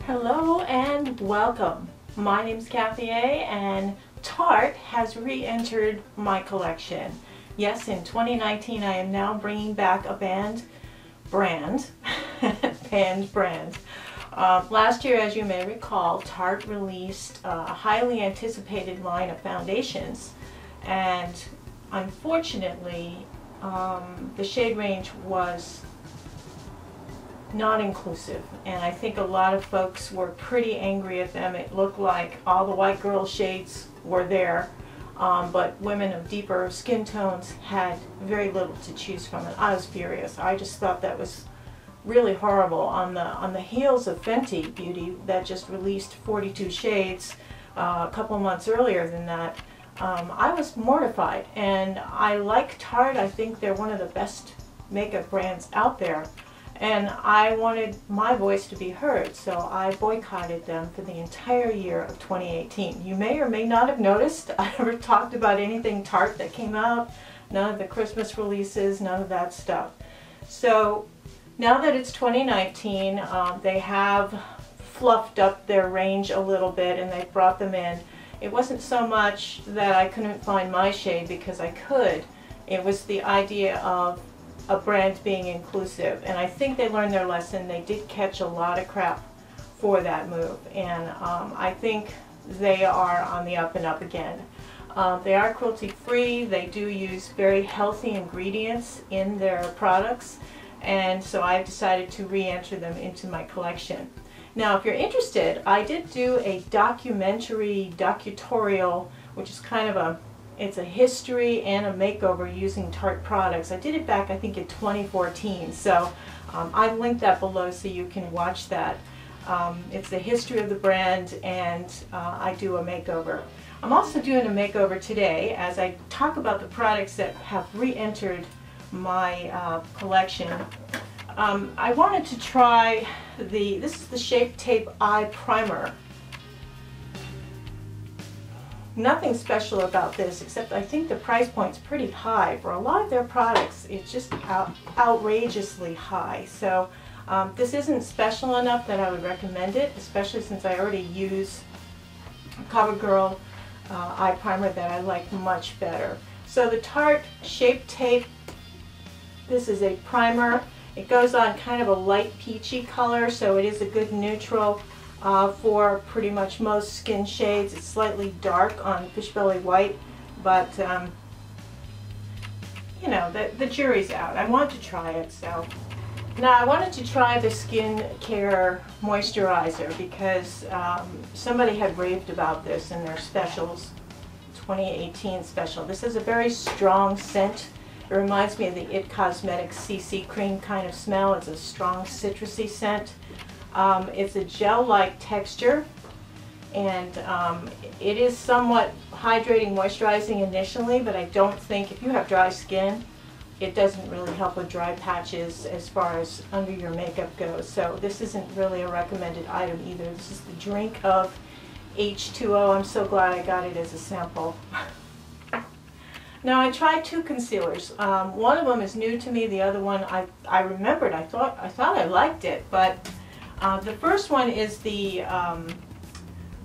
Hello and welcome. My name's Kathy A, and Tarte has re-entered my collection. Yes, in 2019 I am now bringing back a banned brand. Last year, as you may recall, Tarte released a highly anticipated line of foundations, and unfortunately the shade range was not inclusive, and I think a lot of folks were pretty angry at them. It looked like all the white girl shades were there, but women of deeper skin tones had very little to choose from, and I was furious. I just thought that was really horrible. On the heels of Fenty Beauty that just released 42 shades a couple months earlier than that, I was mortified. And I like Tarte. I think they're one of the best makeup brands out there, and I wanted my voice to be heard, so I boycotted them for the entire year of 2018. You may or may not have noticed I never talked about anything Tarte that came out, none of the Christmas releases, none of that stuff. So now that it's 2019, they have fluffed up their range a little bit and they've brought them in. It wasn't so much that I couldn't find my shade, because I could. It was the idea of a brand being inclusive, and I think they learned their lesson. They did catch a lot of crap for that move, and I think they are on the up and up again. They are cruelty free. They do use very healthy ingredients in their products, and so I've decided to re-enter them into my collection. Now, if you're interested, I did do a docutorial, which is kind of it's a history and a makeover using Tarte products. I did it back, I think, in 2014, so I've linked that below so you can watch that. It's the history of the brand, and I do a makeover. I'm also doing a makeover today as I talk about the products that have re-entered my collection. I wanted to try this is the Shape Tape Eye Primer. Nothing special about this, except I think the price point's pretty high. For a lot of their products, it's just outrageously high. So this isn't special enough that I would recommend it, especially since I already use CoverGirl eye primer that I like much better. So the Tarte Shape Tape, this is a primer. It goes on kind of a light peachy color, so it is a good neutral for pretty much most skin shades. It's slightly dark on Fishbelly White, but you know, the jury's out. I want to try it. So now I wanted to try the Skincare Moisturizer because somebody had raved about this in their specials, 2018 special. This is a very strong scent. It reminds me of the IT Cosmetics CC cream kind of smell. It's a strong citrusy scent. It's a gel-like texture, and it is somewhat hydrating, moisturizing initially, but I don't think, if you have dry skin, it doesn't really help with dry patches as far as under your makeup goes. So this isn't really a recommended item either. This is the drink of H2O. I'm so glad I got it as a sample. Now, I tried two concealers. One of them is new to me. The other one I remembered. I thought I liked it, but the first one is the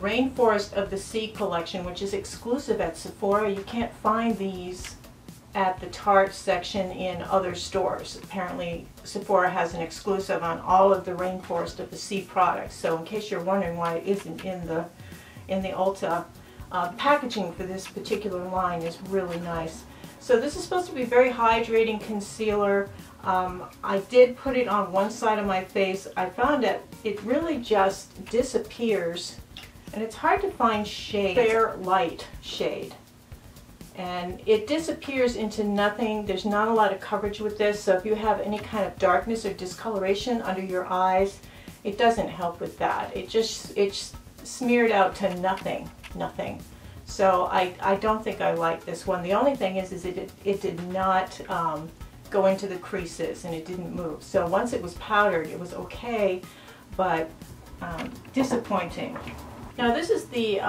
Rainforest of the Sea collection, which is exclusive at Sephora. You can't find these at the Tarte section in other stores. Apparently, Sephora has an exclusive on all of the Rainforest of the Sea products. So, in case you're wondering why it isn't in the Ulta, packaging for this particular line is really nice. So this is supposed to be very hydrating concealer. I did put it on one side of my face. I found that it really just disappears, and it's hard to find shade, fair light shade, and it disappears into nothing. There's not a lot of coverage with this, so if you have any kind of darkness or discoloration under your eyes, it doesn't help with that. It's smeared out to nothing. So I don't think I like this one. The only thing is it did not go into the creases, and it didn't move. So once it was powdered, it was okay, but disappointing. Now this is the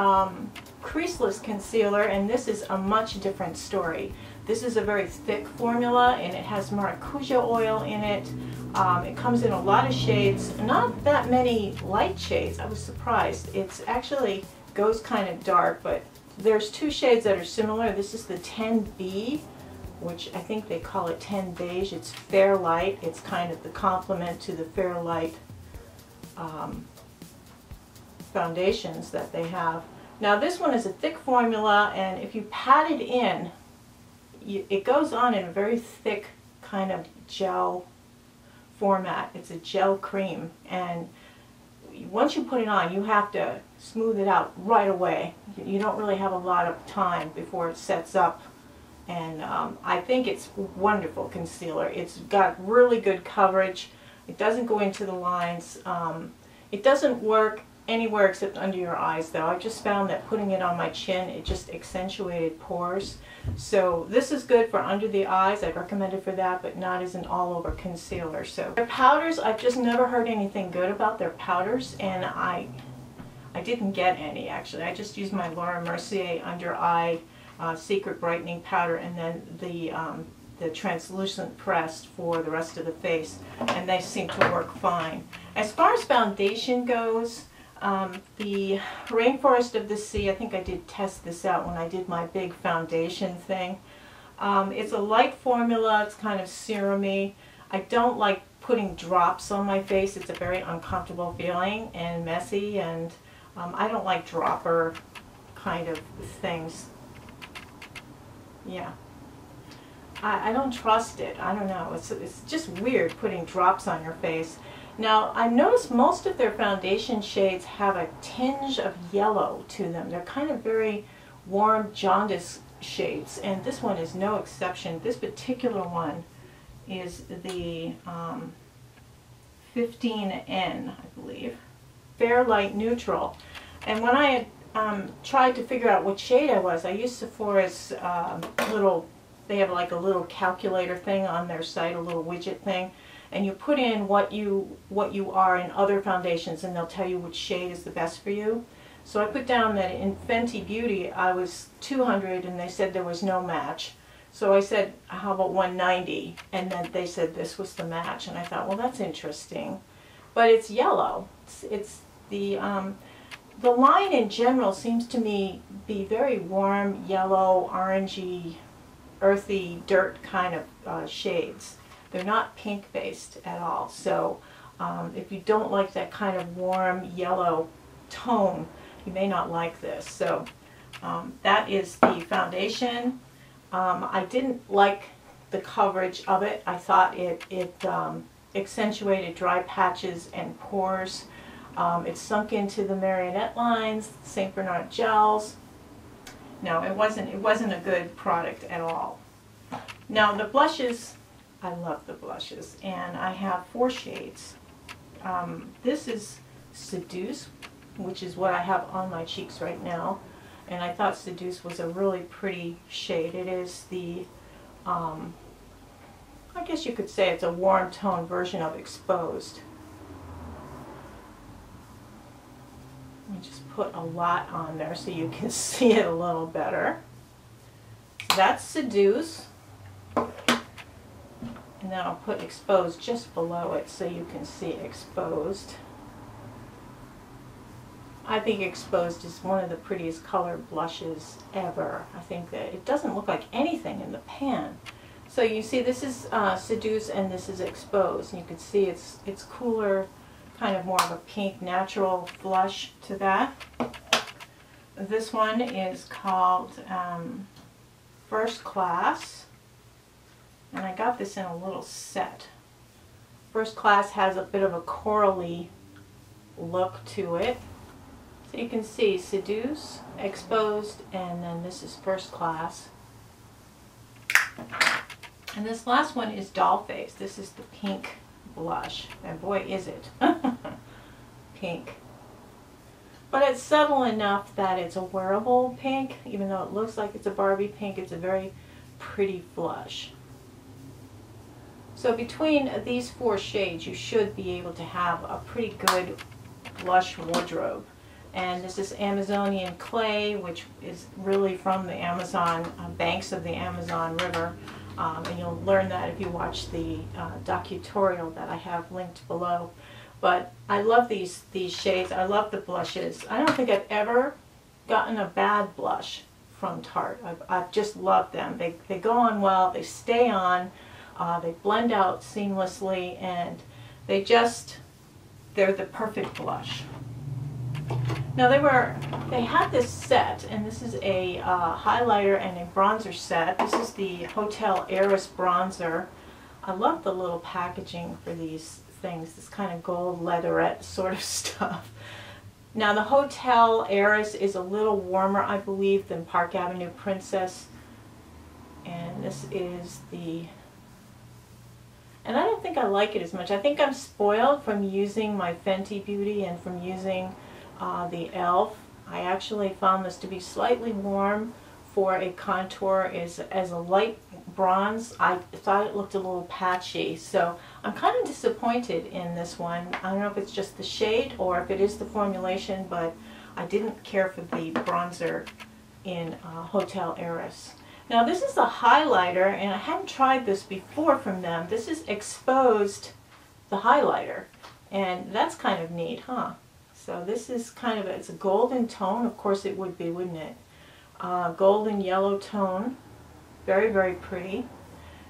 creaseless concealer, and this is a much different story. This is a very thick formula, and it has maracuja oil in it. It comes in a lot of shades, not that many light shades. I was surprised. It's actually goes kind of dark, but there's two shades that are similar. This is the 10B, which I think they call it 10 Beige. It's Fair Light. It's kind of the complement to the Fair Light foundations that they have. Now this one is a thick formula, and if you pat it in, it goes on in a very thick kind of gel format. It's a gel cream, and once you put it on, you have to smooth it out right away. You don't really have a lot of time before it sets up, and I think it's wonderful concealer. It's got really good coverage. It doesn't go into the lines. It doesn't work anywhere except under your eyes, though. I just found that putting it on my chin, it just accentuated pores. So this is good for under the eyes. I'd recommend it for that, but not as an all-over concealer. So their powders, I've just never heard anything good about their powders, and I didn't get any, actually. I just used my Laura Mercier under eye secret brightening powder, and then the translucent pressed for the rest of the face, and they seem to work fine. As far as foundation goes, the Rainforest of the Sea, I think I did test this out when I did my big foundation thing. It's a light formula. It's kind of serum-y. I don't like putting drops on my face. It's a very uncomfortable feeling and messy, and I don't like dropper kind of things. Yeah. I don't trust it. I don't know. It's just weird putting drops on your face. Now, I noticed most of their foundation shades have a tinge of yellow to them. They're kind of very warm jaundice shades, and this one is no exception. This particular one is the 15N, I believe. Fair Light Neutral. And when I had tried to figure out what shade I was, I used Sephora's they have like a little calculator thing on their site, a little widget thing, and you put in what you are in other foundations, and they'll tell you which shade is the best for you. So I put down that in Fenty Beauty I was 200, and they said there was no match. So I said, how about 190? And then they said this was the match, and I thought, well, that's interesting. But it's yellow. It's the line in general seems to me be very warm, yellow, orangey, earthy, dirt kind of shades. They're not pink based at all. So if you don't like that kind of warm yellow tone, you may not like this. So that is the foundation. I didn't like the coverage of it. I thought it accentuated dry patches and pores. It sunk into the marionette lines, St. Bernard gels. No, it wasn't a good product at all. Now the blushes, I love the blushes, and I have 4 shades. This is Seduce, which is what I have on my cheeks right now, and I thought Seduce was a really pretty shade. It is the, I guess you could say it's a warm tone version of Exposed. Let me just put a lot on there so you can see it a little better. That's Seduce. And then I'll put Exposed just below it so you can see Exposed. I think Exposed is one of the prettiest colored blushes ever. I think that it doesn't look like anything in the pan. So you see this is Seduce and this is Exposed. And you can see it's cooler, kind of more of a pink natural blush to that. This one is called First Class, and I got this in a little set. First Class has a bit of a corally look to it. So you can see Seduce, Exposed, and then this is First Class. And this last one is Doll Face. This is the pink blush, and boy is it pink. But it's subtle enough that it's a wearable pink, even though it looks like it's a Barbie pink. It's a very pretty blush. So between these 4 shades, you should be able to have a pretty good blush wardrobe. And this is Amazonian Clay, which is really from the Amazon, banks of the Amazon River. And you'll learn that if you watch the docututorial that I have linked below. But I love these shades. I love the blushes. I don't think I've ever gotten a bad blush from Tarte. I've just loved them. They go on well, they stay on, they blend out seamlessly, and they're the perfect blush. Now they had this set, and this is a highlighter and a bronzer set. This is the Hotel Heiress bronzer. I love the little packaging for these things, this kind of gold leatherette sort of stuff. Now the Hotel Heiress is a little warmer, I believe, than Park Avenue Princess. And this is and I don't think I like it as much. I think I'm spoiled from using my Fenty Beauty and from using the e.l.f. I actually found this to be slightly warm for a contour. As a light bronze, I thought it looked a little patchy. So I'm kind of disappointed in this one. I don't know if it's just the shade or if it is the formulation, but I didn't care for the bronzer in Hotel Heiress. Now this is a highlighter, and I hadn't tried this before from them. This is Exposed, the highlighter, and that's kind of neat, huh? So this is kind of, it's a golden tone, of course it would be, wouldn't it? Golden yellow tone, very, very pretty,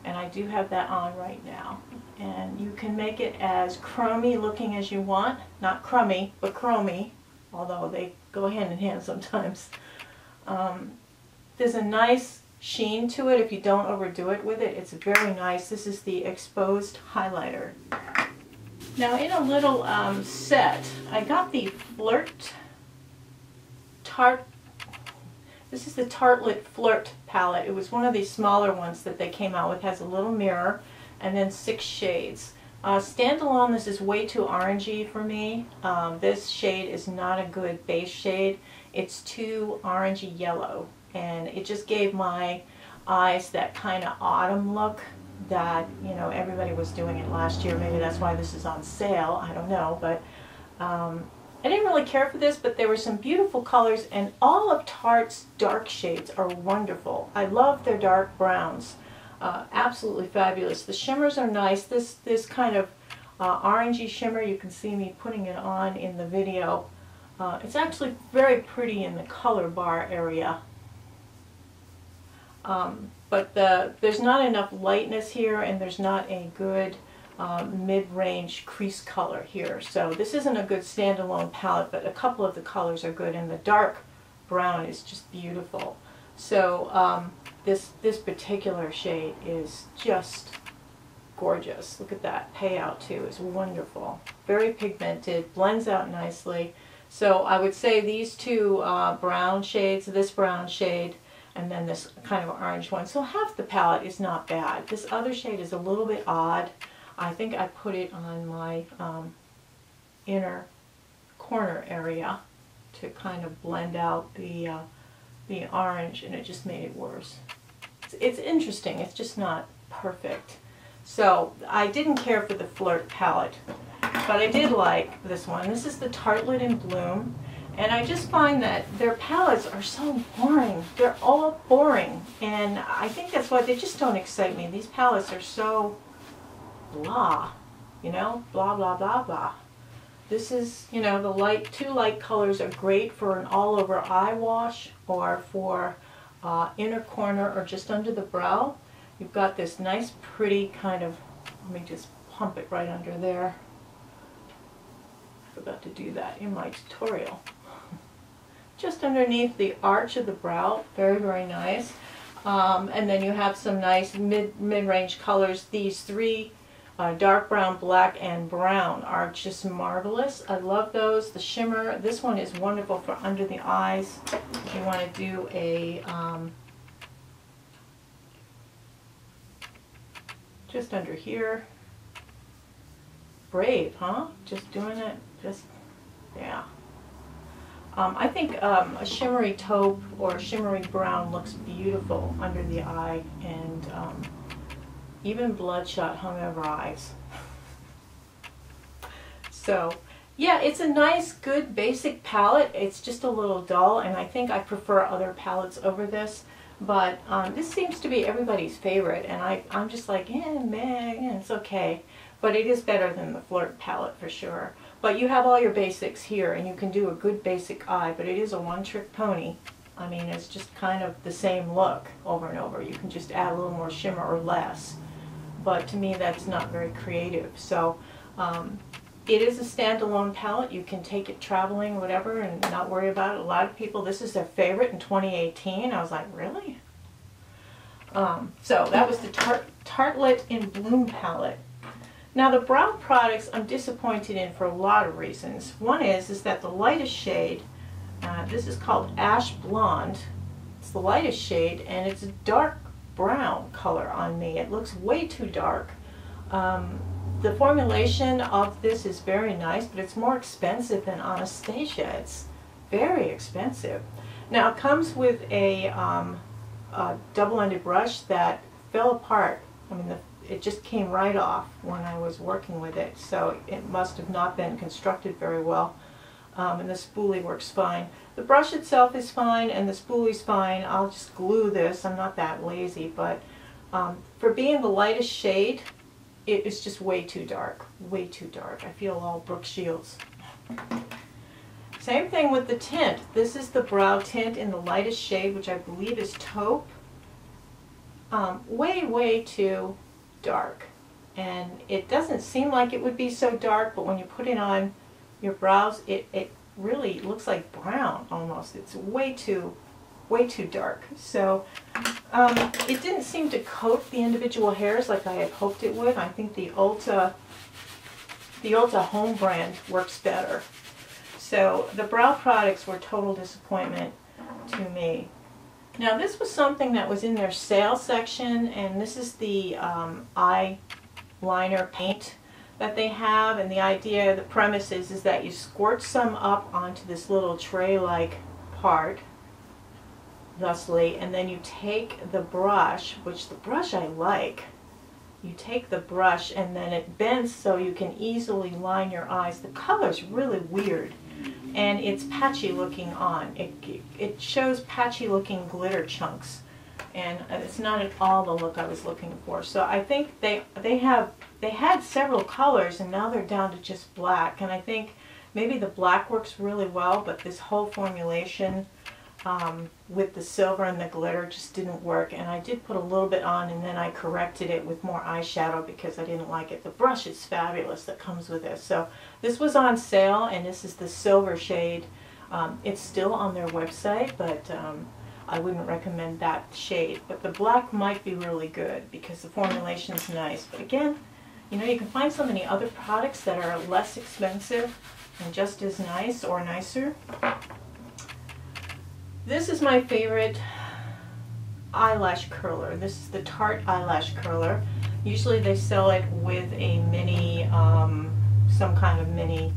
and I do have that on right now. And you can make it as chromy looking as you want, not crummy, but chromy, although they go hand in hand sometimes. There's a nice sheen to it if you don't overdo it with it. It's very nice. This is the Exposed highlighter. Now in a little set, I got the Flirt Tarte. This is the Tartelette Flirt palette. It was one of these smaller ones that they came out with. It has a little mirror and then 6 shades. Standalone, this is way too orangey for me. This shade is not a good base shade. It's too orangey yellow, and it just gave my eyes that kind of autumn look that, you know, everybody was doing it last year. Maybe that's why this is on sale, I don't know, but I didn't really care for this, but there were some beautiful colors, and all of Tarte's dark shades are wonderful. I love their dark browns. Absolutely fabulous. The shimmers are nice. This kind of orangey shimmer, you can see me putting it on in the video. It's actually very pretty in the color bar area. But there's not enough lightness here, and there's not a good mid-range crease color here. So this isn't a good standalone palette, but a couple of the colors are good, and the dark brown is just beautiful. So this particular shade is just gorgeous. Look at that payout too, is wonderful. Very pigmented, blends out nicely. So I would say these two brown shades, this brown shade, and then this kind of orange one. So half the palette is not bad. This other shade is a little bit odd. I think I put it on my inner corner area to kind of blend out the orange, and it just made it worse. It's interesting, it's just not perfect. So I didn't care for the Flirt palette, but I did like this one. This is the Tartelette in Bloom. And I just find that their palettes are so boring. They're all boring. And I think that's why they just don't excite me. These palettes are so blah, you know, blah, blah, blah, blah. This is, you know, the two light colors are great for an all-over eye wash or for inner corner or just under the brow. You've got this nice, pretty kind of, let me just pump it right under there. I forgot to do that in my tutorial. Just underneath the arch of the brow, very, very nice. And then you have some nice mid-range colors. These three, dark brown, black, and brown, are just marvelous. I love those. The shimmer, this one is wonderful for under the eyes. You want to do a, just under here. Brave, huh? Just doing it, just, yeah. I think a shimmery taupe or shimmery brown looks beautiful under the eye, and even bloodshot hungover eyes. So yeah, it's a nice, good, basic palette. It's just a little dull, and I think I prefer other palettes over this. But this seems to be everybody's favorite, and I'm just like, man, it's okay. But it is better than the Flirt palette for sure. But you have all your basics here, and you can do a good basic eye, but it is a one-trick pony. I mean, it's just kind of the same look over and over. You can just add a little more shimmer or less. But to me, that's not very creative. So it is a standalone palette. You can take it traveling, whatever, and not worry about it. A lot of people, this is their favorite in 2018. I was like, really? So that was the Tartelette in Bloom palette. Now the brow products I'm disappointed in for a lot of reasons. One is that the lightest shade, this is called Ash Blonde. It's the lightest shade, and it's a dark brown color on me. It looks way too dark. The formulation of this is very nice, but it's more expensive than Anastasia. It's very expensive. Now it comes with a double-ended brush that fell apart. I mean, it just came right off when I was working with it, so it must have not been constructed very well. And the spoolie works fine. The brush itself is fine, and the spoolie's fine. I'll just glue this. I'm not that lazy, but for being the lightest shade, it is just way too dark. Way too dark. I feel all Brooke Shields. Same thing with the tint. This is the brow tint in the lightest shade, which I believe is Taupe. Way too dark. And it doesn't seem like it would be so dark, but when you put it on your brows, it really looks like brown almost. It's way too dark. So it didn't seem to coat the individual hairs like I had hoped it would. I think the Ulta home brand works better. So the brow products were a total disappointment to me. Now this was something that was in their sale section, and this is the eyeliner paint that they have, and the idea, the premise is that you squirt some up onto this little tray-like part, thusly, and then you take the brush, which the brush I like, you take the brush and then it bends so you can easily line your eyes. The color's really weird, and it's patchy looking on. It shows patchy looking glitter chunks, and it's not at all the look I was looking for. So I think they had several colors, and now they're down to just black, and I think maybe the black works really well, but this whole formulation with the silver and the glitter just didn't work. And I did put a little bit on, and then I corrected it with more eyeshadow because I didn't like it. The brush is fabulous that comes with this. So this was on sale, and this is the silver shade. It's still on their website, but I wouldn't recommend that shade. But the black might be really good because the formulation is nice. But again, you know, you can find so many other products that are less expensive and just as nice or nicer. This is my favorite eyelash curler. This is the Tarte eyelash curler. Usually they sell it with a mini, some kind of mini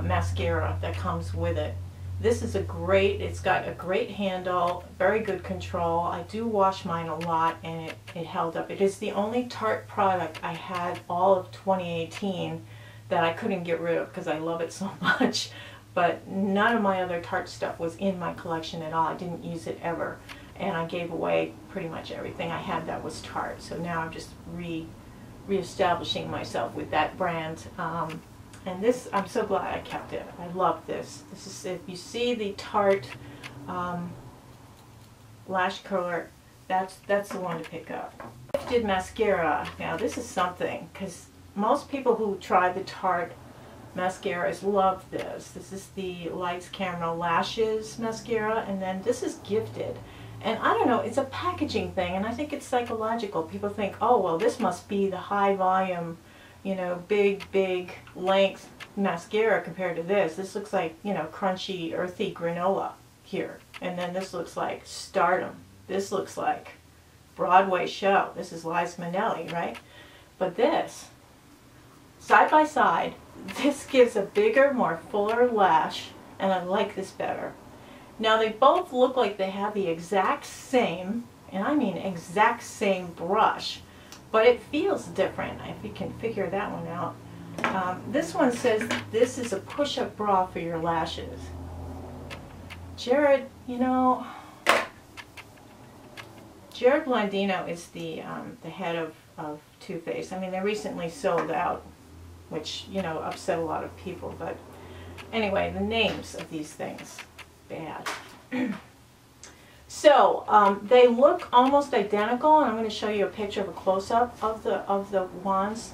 mascara that comes with it. This is it's got a great handle, very good control. I do wash mine a lot, and it held up. It is the only Tarte product I had all of 2018 that I couldn't get rid of because I love it so much. But none of my other Tarte stuff was in my collection at all. I didn't use it ever, and I gave away pretty much everything I had that was Tarte. So now I'm just reestablishing myself with that brand. And this, I'm so glad I kept it. I love this. This is, if you see the Tarte lash curler, that's the one to pick up. Gifted mascara. Now this is something, because most people who try the Tarte mascaras love this. This is the Lights Camera Lashes mascara, and then this is gifted. And I don't know, it's a packaging thing, and I think it's psychological. People think, oh, well, this must be the high volume, you know, big length mascara compared to this. This looks like, you know, crunchy, earthy granola here. And then this looks like Stardom. This looks like Broadway show. This is Liza Minnelli, right? But this, side by side, this gives a bigger, more fuller lash, and I like this better. Now they both look like they have the exact same, and I mean exact same brush, but it feels different, if you can figure that one out. This one says this is a push-up bra for your lashes. Jerrod, you know, Jerrod Blandino is the head of Too Faced. I mean, they recently sold out, which, you know, upset a lot of people. But anyway, the names of these things, bad. So they look almost identical, and I'm going to show you a picture of a close-up of the wands.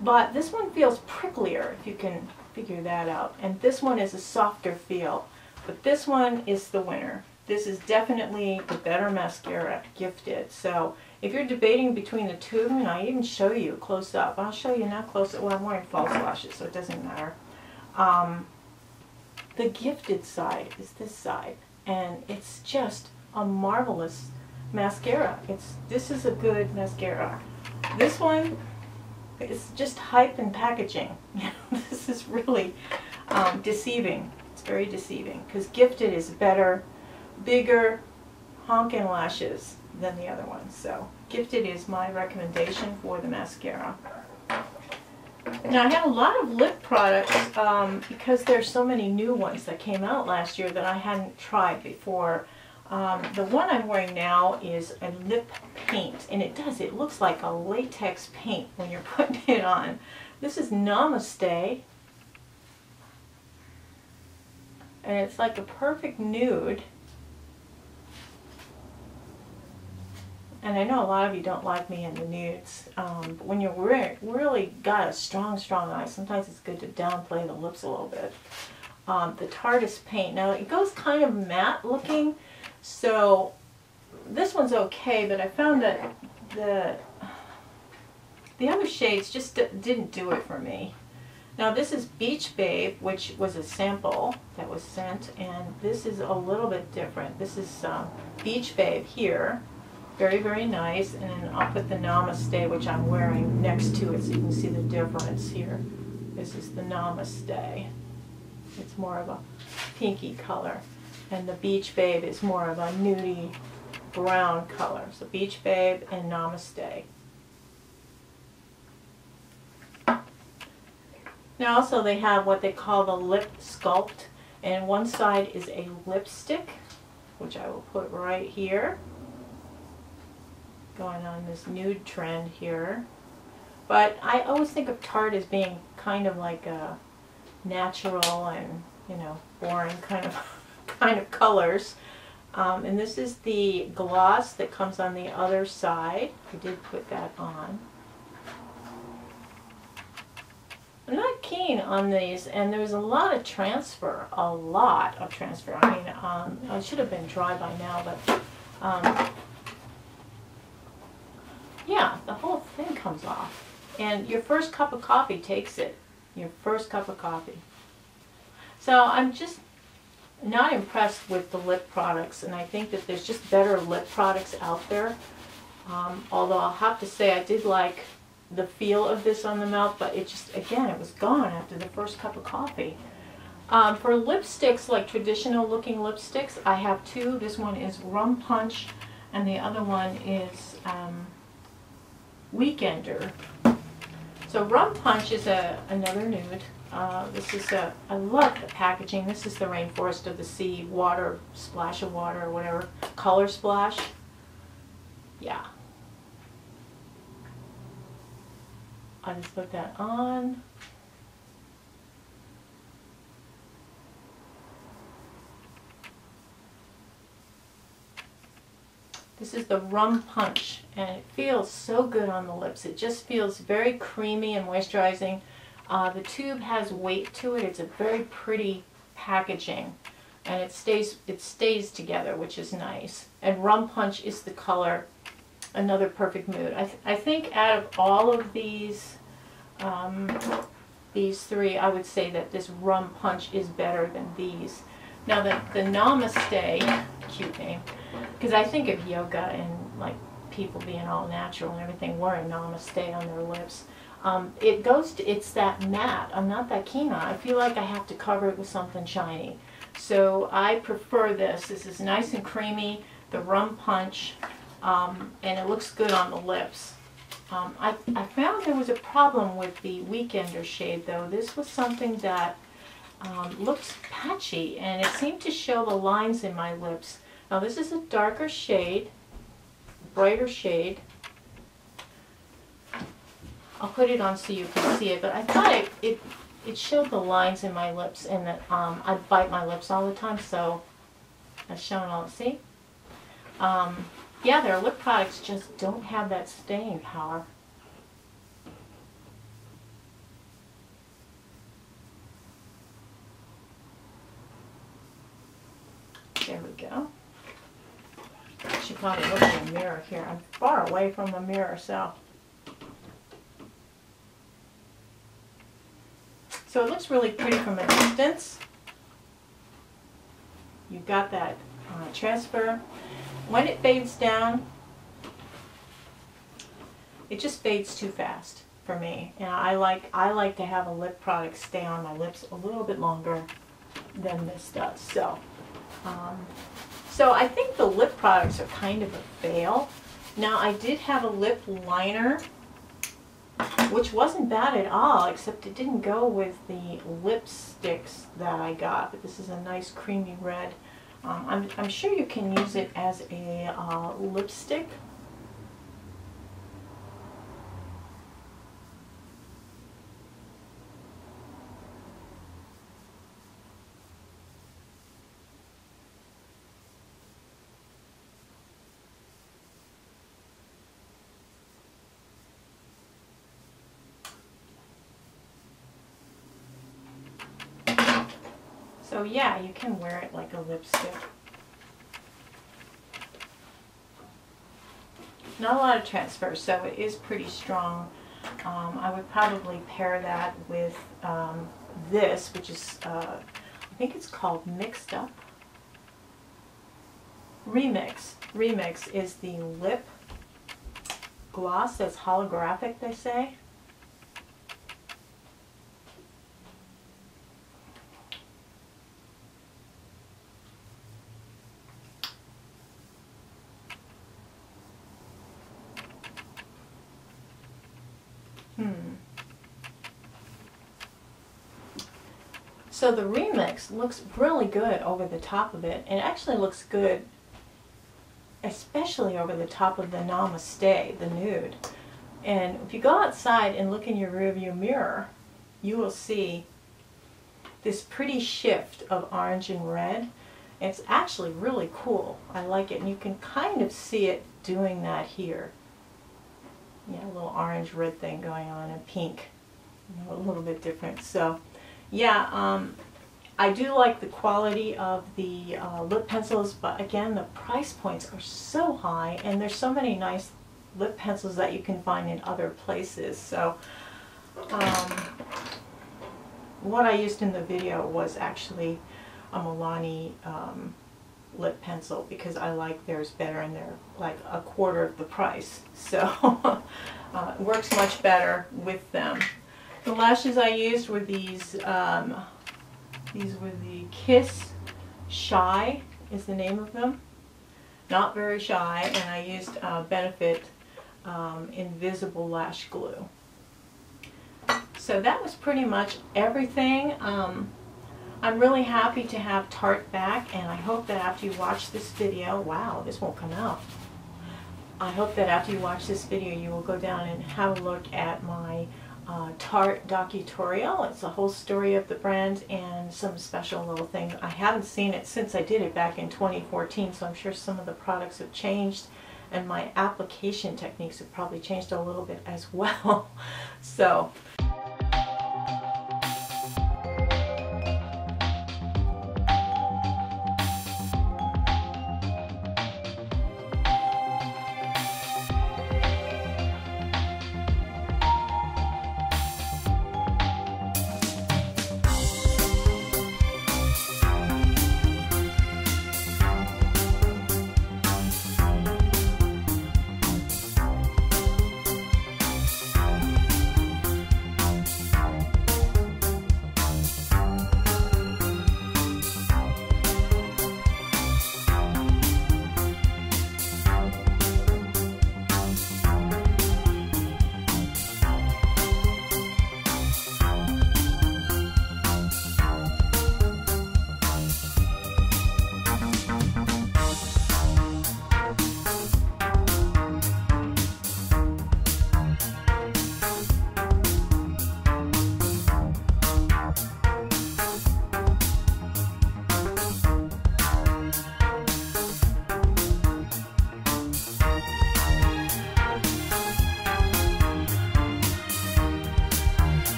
But this one feels pricklier, if you can figure that out. And this one is a softer feel. But this one is the winner. This is definitely the better mascara, Gifted. So if you're debating between the two, and I even show you close up. I'll show you not close up. Well, I'm wearing false lashes, so it doesn't matter. The Gifted side is this side. And it's just a marvelous mascara. This is a good mascara. This one, it's just hype and packaging. This is really deceiving. It's very deceiving because Gifted is better, bigger, honking lashes than the other one. So Gifted is my recommendation for the mascara. Now I have a lot of lip products because there's so many new ones that came out last year that I hadn't tried before. The one I'm wearing now is a lip paint, and it looks like a latex paint when you're putting it on. This is Namaste, and it's like a perfect nude. And I know a lot of you don't like me in the nudes, but when you really got a strong eye, sometimes it's good to downplay the lips a little bit. The Tarteist paint, now it goes kind of matte looking, so this one's okay, but I found that the other shades just didn't do it for me. Now this is Beach Babe, which was a sample that was sent, and this is a little bit different. This is Beach Babe here. Very, very nice. And then I'll put the Namaste, which I'm wearing next to it so you can see the difference here. This is the Namaste. It's more of a pinky color. And the Beach Babe is more of a nudie brown color. So Beach Babe and Namaste. Now also they have what they call the lip sculpt. And one side is a lipstick, which I will put right here. Going on this nude trend here. But I always think of Tarte as being kind of like a natural and, you know, boring kind of colors. And this is the gloss that comes on the other side. I did put that on. I'm not keen on these, and there's a lot of transfer, I mean, I should have been dry by now, but yeah, the whole thing comes off. And your first cup of coffee takes it. Your first cup of coffee. So I'm just not impressed with the lip products, and I think that there's just better lip products out there. Although I'll have to say I did like the feel of this on the mouth, but it just, again, it was gone after the first cup of coffee. For lipsticks, like traditional looking lipsticks, I have two. This one is Rum Punch, and the other one is Weekender. So Rum Punch is another nude. This is I love the packaging. This is the Rainforest of the Sea water, splash of water or whatever, color splash. Yeah. I just put that on. This is the Rum Punch, and it feels so good on the lips. It just feels very creamy and moisturizing. The tube has weight to it. It's a very pretty packaging, and it stays together, which is nice. And Rum Punch is the color, another perfect mood. I think out of all of these three, I would say that this Rum Punch is better than these. Now the Namaste, cute name, because I think of yoga and like people being all natural and everything wearing Namaste on their lips. It's that matte. I'm not that keen on it. I feel like I have to cover it with something shiny. So I prefer this. This is nice and creamy, the Rum Punch, and it looks good on the lips. I found there was a problem with the Weekender shade though. This was something that looks patchy, and it seemed to show the lines in my lips. Now this is a darker shade, brighter shade. I'll put it on so you can see it, but I thought it showed the lines in my lips, and that I bite my lips all the time, so that's showing all. See? Yeah, their lip products just don't have that staying power. There we go. I should probably look in the mirror here. I'm far away from the mirror, so. So it looks really pretty from a distance. You've got that transfer. When it fades down, it just fades too fast for me. And I like to have a lip product stay on my lips a little bit longer than this does. So, so I think the lip products are kind of a fail. Now I did have a lip liner, which wasn't bad at all, except it didn't go with the lipsticks that I got. But this is a nice creamy red. I'm sure you can use it as a lipstick. So yeah, you can wear it like a lipstick. Not a lot of transfer, so it is pretty strong. I would probably pair that with this, which is, I think it's called Mixed Up. Remix. Remix is the lip gloss that's holographic, they say. So the Remix looks really good over the top of it, and it actually looks good especially over the top of the Namaste, the nude. And if you go outside and look in your rearview mirror, you will see this pretty shift of orange and red. It's actually really cool. I like it, and you can kind of see it doing that here. Yeah, a little orange red thing going on, and pink, a little bit different. So yeah, I do like the quality of the lip pencils, but again, the price points are so high, and there's so many nice lip pencils that you can find in other places. So what I used in the video was actually a Milani lip pencil, because I like theirs better, and they're like a quarter of the price. So it works much better with them. The lashes I used were these were the Kiss Shy is the name of them. Not very shy, and I used Benefit Invisible Lash Glue. So that was pretty much everything. I'm really happy to have Tarte back, and I hope that after you watch this video, wow, this won't come out. I hope that after you watch this video, you will go down and have a look at my Tarte docutorial. It's a whole story of the brand and some special little things. I haven't seen it since I did it back in 2014, so I'm sure some of the products have changed, and my application techniques have probably changed a little bit as well. So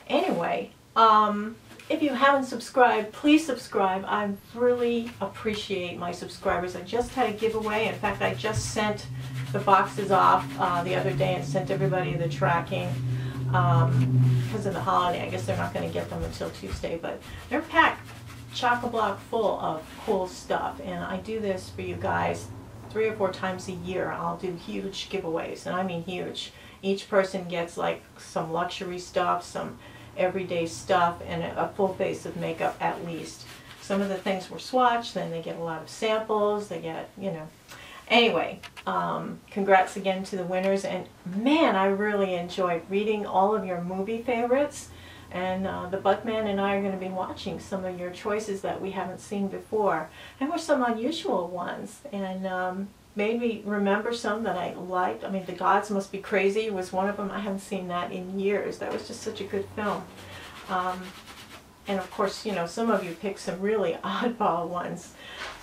Anyway, if you haven't subscribed, please subscribe. I really appreciate my subscribers. I just had a giveaway. In fact, I just sent the boxes off the other day and sent everybody the tracking. Because of the holiday, I guess they're not going to get them until Tuesday, but they're packed chock-a-block full of cool stuff. And I do this for you guys 3 or 4 times a year. I'll do huge giveaways, and I mean huge. Each person gets like some luxury stuff, some everyday stuff, and a full face of makeup at least. Some of the things were swatched, then they get a lot of samples, they get, you know. Anyway, congrats again to the winners, and man, I really enjoyed reading all of your movie favorites, and the Buckman and I are going to be watching some of your choices that we haven't seen before. There were some unusual ones, and made me remember some that I liked. I mean, The Gods Must Be Crazy was one of them. I haven't seen that in years. That was just such a good film. And of course, you know, some of you picked some really oddball ones.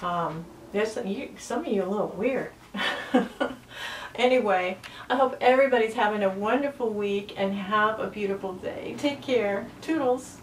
Some of you are a little weird. Anyway, I hope everybody's having a wonderful week and have a beautiful day. Take care. Toodles.